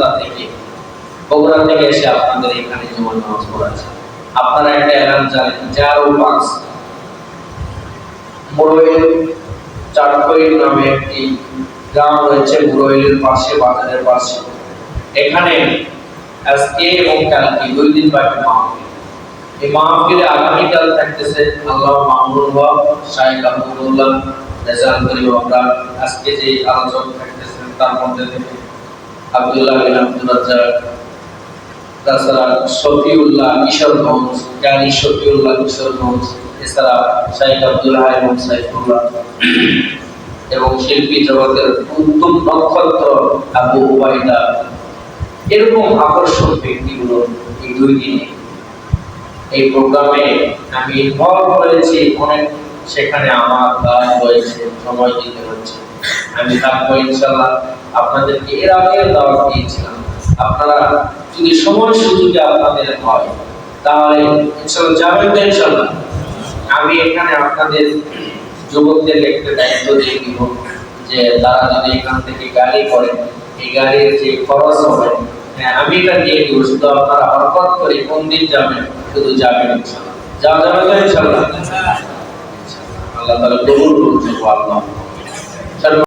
কলকাতা থেকে, বগুড়া থেকে এসে আপনাদের এখানে জুমার নামাজ পড়াচ্ছে। আপনারা একটা এলান জানেন, জারো পাস মুরইল চাটকই নামে একটি গ্রাম রয়েছে মুরইলের পাশে, বাজারের পাশে। এখানে আজকে এবং কালকে 2 দিন ব্যাপী মাহফিল। এই মাহফিলে আগামীকাল থাকতেছে আল্লাহ মামুনুল হক শাইখ আব্দুল্লাহ রেজাল করিম। আমরা আজকে যে আলোচনা থাকতেছেন তার মধ্যে থেকে আব্দুল্লাহ বিন আব্দুল রাজ্জাক, তাছাড়া শফিউল্লাহ কিশোরগঞ্জ, জ্ঞানী শফিউল্লাহ কিশোরগঞ্জ, এছাড়া শাইখ আব্দুল হাই এবং সাইফুল্লাহ, এবং শিল্পী জগতের উত্তম নক্ষত্র আবু উবাইদা। এরকম আকর্ষণ ব্যক্তিগুলো এই 2 দিনে এই প্রোগ্রামে আমি ইনভলভ হয়েছি অনেক। সেখানে আমার কাজ হয়েছে, সময় দিতে হচ্ছে। আমি থাকবো ইনশাআল্লাহ। আপনাদেরকে এর আগে দাওয়াত দিয়েছিলাম, আপনারা যদি সময় সুযোগে আপনাদের হয় তাহলে ইনশাআল্লাহ যাবেন তো ইনশাআল্লাহ। আমি এখানে আপনাদের যুবকদের একটা দায়িত্ব দিয়ে দিব যে তারা যদি এখান থেকে গাড়ি করেন, এই গাড়ির যে খরচ হবে আমি এটা দিয়ে দিব, শুধু আপনারা হরকত করে কোন দিন যাবেন, শুধু যাবেন ইনশাআল্লাহ। যাওয়া যাবে তো ইনশাআল্লাহ। আল্লাহ তাআলা কবুল করুন। আল্লাহ